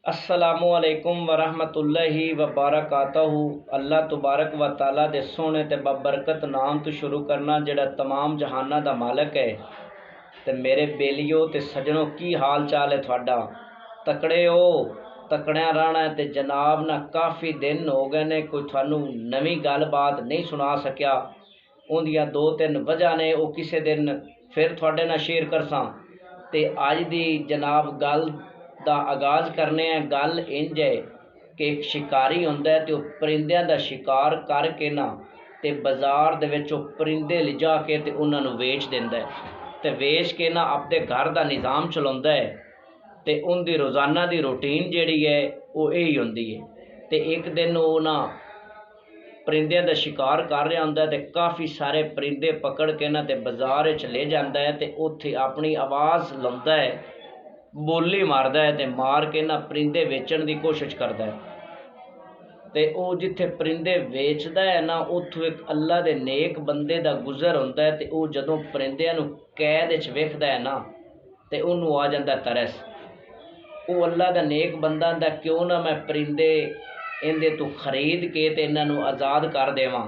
अस्सलामुअलैकुम वरहमतुल्लाहि वबरकातहू। अल्लाह तबारक व ताला दे सोहने ते बबरकत नाम तो शुरू करना जिहड़ा तमाम जहाना दा मालक है। ते मेरे बेलियो ते सजनों की हाल चाल है तुहाडा? तकड़े हो? तकड़िया रहना है। ते जनाब ना काफ़ी दिन हो गए ने कोई थानू नवी गलबात नहीं सुना सकिया। उहदियां दो तीन वजह ने वो किसी दिन फिर तुहाडे नाल शेयर करसां। ते अज दी जनाब गल ਦਾ आगाज़ करने हैं। गल इंज है कि एक शिकारी हुंदा है ते वह परिंदियां दा शिकार करके ना ते बाज़ार दे विच वह परिंदे लिजा के ते उन्हां नूं वेच दिंदा है ते वेच के ना अपने घर दा निज़ाम चलाउंदा है। ते उनकी रोज़ाना की रूटीन जिहड़ी है वो यही हुंदी है। ते एक दिन वो ना परिंदियां दा शिकार कर रहा हुंदा है ते काफ़ी सारे परिंदे पकड़ के ना ते बाज़ार विच ले जांदा है ते उत्थे अपनी आवाज़ लाउंदा है, बोली मारदा है ते मार के ना परिंदे वेचण की कोशिश करता है। ते वो जिथे परिंदे वेचदा है ना उत्थों एक अल्लाह दे नेक बंदे दा गुज़र हुंदा है ते वो जदों परिंदियां नूं कैद विच वेखदा है ना ते उन्होंने आ जांदा तरस। वो अल्लाह दा नेक बंदा आंदा क्यों ना मैं परिंदे इहदे तो खरीद के ते इन्हां नूं आज़ाद कर देवां।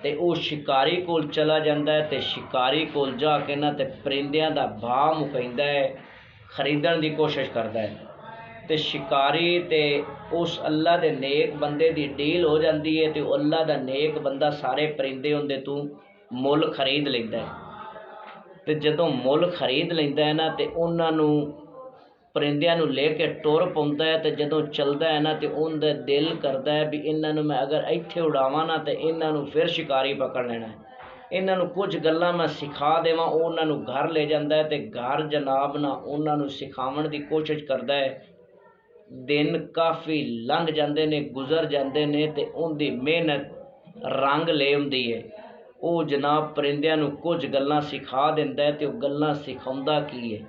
ते वो शिकारी कोल चला जांदा है ते शिकारी कोल जा के ना ते परिंदियां दा भाव मुकाइंदा है, खरीदण की कोशिश करता है। तो शिकारी ते उस अल्लाह के नेक बंदे की डील हो जाती है तो अल्लाह का नेक बंदा सारे परिंदे उनके तू मुल खरीद लेंदा है। तो जदों मुल खरीद लेंदा है ना तो उन्होंने परिंदियां नूं लेके टुर पाउंदा है। तो जदों चलदा है ना तो उनका दिल करता है भी इन्हां नूं मैं अगर इत्थे उड़ावां ना तो इन्हां नूं फिर शिकारी पकड़ लेना है। इन्हां नूं कुछ गल्लां मैं सिखा देवां। उन्हां नूं घर ले जांदा है ते घर जनाब ना उन्हां नूं सिखावण की कोशिश करता है। दिन काफ़ी लंघ जाते ने, गुजर जाते ने ते उनकी मेहनत रंग ले आउंदी है। वो जनाब परिंदियां नूं कुछ गल्लां सिखा दिंदा है ते वो गल्लां सिखाउंदा की है?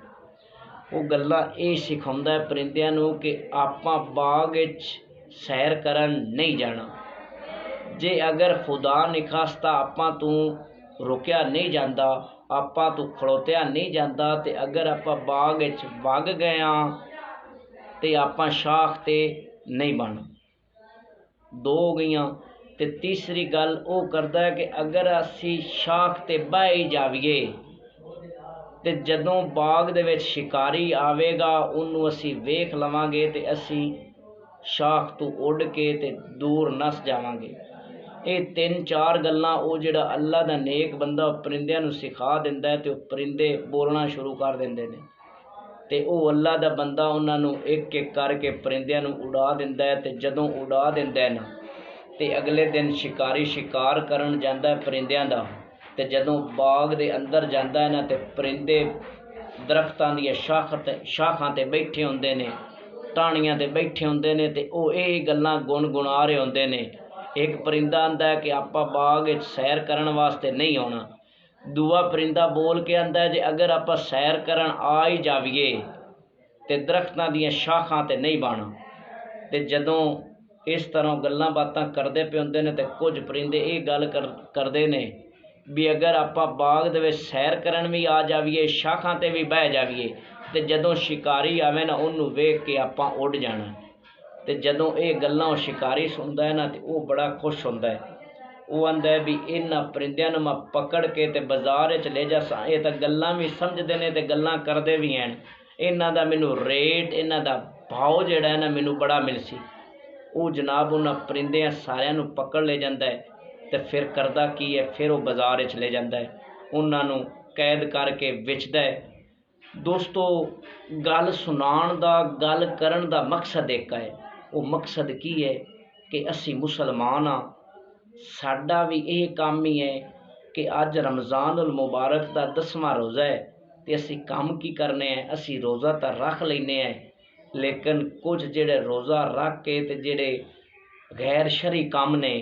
वो गल्लां ये सिखाउंदा है परिंदियां नूं कि आपां बाग विच सैर करन नहीं जाना। जे अगर खुदा निखास्ता आपां तू रुकिया नहीं जाता, आपां तू खड़ोतिया नहीं जाता, तो अगर आपां बाग विच वग गए तो आपां शाख ते नहीं बनना। दो हो गईयां। ते तीसरी गल वो करता है कि अगर असी शाख ते बह ही जावीए तो जदों बाग दे विच शिकारी आवेगा उन्होंने असी वेख लवांगे तो असी शाख तो उड़ के ते दूर नस जावांगे। ये तीन चार गल्लां वो जिहड़ा अल्लाह दा नेक बंदा परिंदियां नूं सिखा दिंदा है तो परिंदे बोलना शुरू कर दिंदे ने। ते वो अल्लाह दा बंदा उन्हां नूं एक एक करके परिंदियां नूं उड़ा दिंदा है। ते जदों उड़ा दिंदा है ना ते अगले दिन शिकारी शिकार करन जांदा है परिंदियां दा। ते जदों बाग दे अंदर जांदा है ना ते परिंदे दरख्तां दी शाखां ते बैठे हुंदे ने, टाहनियां ते बैठे हुंदे ने ते वो ये गल्लां गुणगुणा रहे हुंदे ने। एक परिंदा आंदा है कि आपां बाग विच सैर करन वास्ते नहीं आउणा। दूआ परिंदा बोल के आंदा है जे अगर आपां सैर करन आ ही जावीए तो दरख्तां दीयां शाखां ते नहीं बाणा। ते जदों इस तरह गल्लां बातां करदे पे हुंदे ने ते कुछ परिंदे ये गल करदे ने भी अगर आपां बाग दे विच सैर करन भी आ जावीए, शाखां ते भी बह जावीए, ते जदों शिकारी आवे ना उन्होंने वेख के आपां उड़ जाना। ते जदों ये गल्लां शिकारी सुनदा है ना तो वह बड़ा खुश होंदा है। वो आंदा है भी इन्हां परिंदियां नूं मैं पकड़ के ते बाज़ार विच ले जासां। ये तां गल्लां भी समझदे ने ते गल्लां करदे भी हैं। इन्हां दा मैनूं रेट, इन्हां दा भाव जिहड़ा है ना मैनूं बड़ा मिलसी। वो जनाब उन्हां परिंदियां सारियां नूं पकड़ ले जांदा है ते फिर करदा की है, फिर वो बाज़ार विच ले जांदा है, उन्हां नूं कैद करके बेचदा है। दोस्तों गल सुनाण दा, गल करन दा मकसद एक है। वो मकसद की है कि असी मुसलमान हाँ, साडा भी यह काम ही है कि अज रमज़ान उल मुबारक का 10वां रोज़ा है तो असी काम की करने हैं। असी रोज़ा तो रख लेने हैं लेकिन कुछ जिहड़े रोज़ा रख के ते जिहड़े गैर शरी काम ने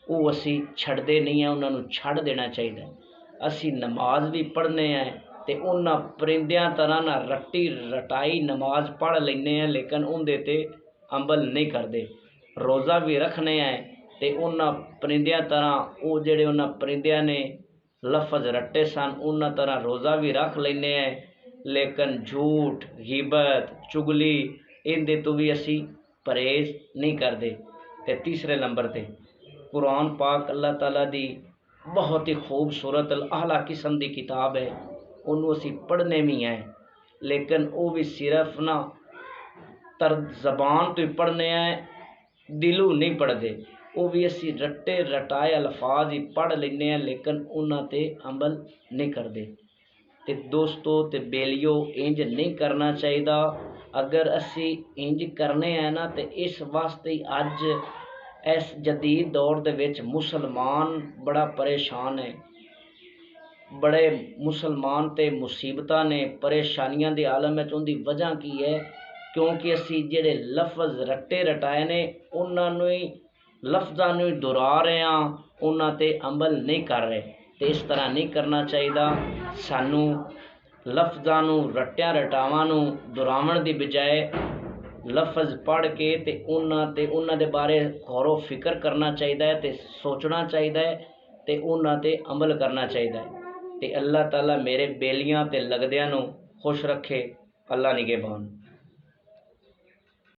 वो असी छड्डदे नहीं हैं, उन्होंने छड्ड देना चाहिए। असी नमाज भी पढ़ने हैं तो उन्हां परिंदियां तरह ना रट्टी रटाई नमाज पढ़ लेने हैं लेकिन उनदे ते अमल नहीं करते। रोज़ा भी रखने हैं तो उन्हां परिंदियां तरह वो जिहड़े उन्हां परिंदियां ने लफज रट्टे सन उन्हां तरह रोज़ा भी रख लेने हैं लेकिन झूठ, गिबत, चुगली ਇਹਦੇ ਤੋਂ ਵੀ ਅਸੀਂ ਪਰਹੇਜ਼ ਨਹੀਂ ਕਰਦੇ। ਤੇ ਤੀਸਰੇ ਨੰਬਰ ਤੇ ਕੁਰਾਨ ਪਾਕ ਅੱਲਾਹ ਤਾਲਾ ਦੀ ਬਹੁਤ ਹੀ ਖੂਬਸੂਰਤ ਆਲਾ ਕਿਸਮ ਦੀ ਕਿਤਾਬ ਹੈ। ਉਹਨੂੰ ਅਸੀਂ ਪੜ੍ਹਨੇ ਵੀ ਹੈ, ਲੇਕਿਨ ਉਹ ਵੀ ਸਿਰਫ ਨਾ ਜ਼ਬਾਨ ਤੋਂ ਹੀ ਪੜ੍ਹਨੇ ਹੈ, ਦਿਲੋਂ ਨਹੀਂ ਪੜ੍ਹਦੇ। ਉਹ ਵੀ ਅਸੀਂ ਰੱਟੇ ਰਟਾਏ ਅਲਫਾਜ਼ ਹੀ ਪੜ੍ਹ ਲੈਂਦੇ ਹਾਂ, ਲੇਕਿਨ ਉਹਨਾਂ 'ਤੇ ਅਮਲ ਨਹੀਂ ਕਰਦੇ। ਤੇ ਦੋਸਤੋ ਤੇ ਬੇਲੀਓ, ਇੰਜ ਨਹੀਂ ਕਰਨਾ ਚਾਹੀਦਾ। ਅਗਰ ਅਸੀਂ ਇੰਜ ਕਰਨੇ ਆ ਨਾ, ਤੇ ਇਸ ਵਾਸਤੇ ਹੀ ਅੱਜ ਇਸ ਜਦੀਦ ਦੌਰ ਦੇ ਵਿੱਚ ਮੁਸਲਮਾਨ ਬੜਾ ਪਰੇਸ਼ਾਨ ਹੈ। ਬੜੇ ਮੁਸਲਮਾਨ ਤੇ ਮੁਸੀਬਤਾਂ ਨੇ, ਪਰੇਸ਼ਾਨੀਆਂ ਦੇ ਆਲਮ ਵਿੱਚ। ਉਹਦੀ ਵਜ੍ਹਾ ਕੀ ਹੈ? ਕਿਉਂਕਿ ਅਸੀਂ ਜਿਹੜੇ ਲਫ਼ਜ਼ ਰੱਟੇ ਰਟਾਏ ਨੇ, ਉਹਨਾਂ ਨੂੰ ਹੀ ਲਫ਼ਜ਼ਾਂ ਨੂੰ ਹੀ ਦੁਹਰਾ ਰਹੇ ਹਾਂ, ਉਹਨਾਂ 'ਤੇ ਅਮਲ ਨਹੀਂ ਕਰ ਰਹੇ। ਤੇ ਇਸ ਤਰ੍ਹਾਂ ਨਹੀਂ ਕਰਨਾ ਚਾਹੀਦਾ। ਸਾਨੂੰ ਲਫ਼ਜ਼ਾਂ ਨੂੰ, ਰੱਟਿਆਂ ਰਟਾਵਾਂ ਨੂੰ ਦੁਹਰਾਉਣ ਦੀ ਬਜਾਏ ਲਫ਼ਜ਼ ਪੜ੍ਹ ਕੇ ਤੇ ਉਹਨਾਂ ਦੇ ਬਾਰੇ ਗੌਰ ਫਿਕਰ ਕਰਨਾ ਚਾਹੀਦਾ ਹੈ, ਤੇ ਸੋਚਣਾ ਚਾਹੀਦਾ ਹੈ, ਤੇ ਉਹਨਾਂ 'ਤੇ ਅਮਲ ਕਰਨਾ ਚਾਹੀਦਾ ਹੈ। ਤੇ ਅੱਲਾਹ ਤਾਲਾ ਮੇਰੇ ਬੇਲੀਆਂ ਤੇ ਲੱਗਦਿਆਂ ਨੂੰ ਖੁਸ਼ ਰੱਖੇ। ਅੱਲਾ ਨਿਗਹਿਬਾਨ।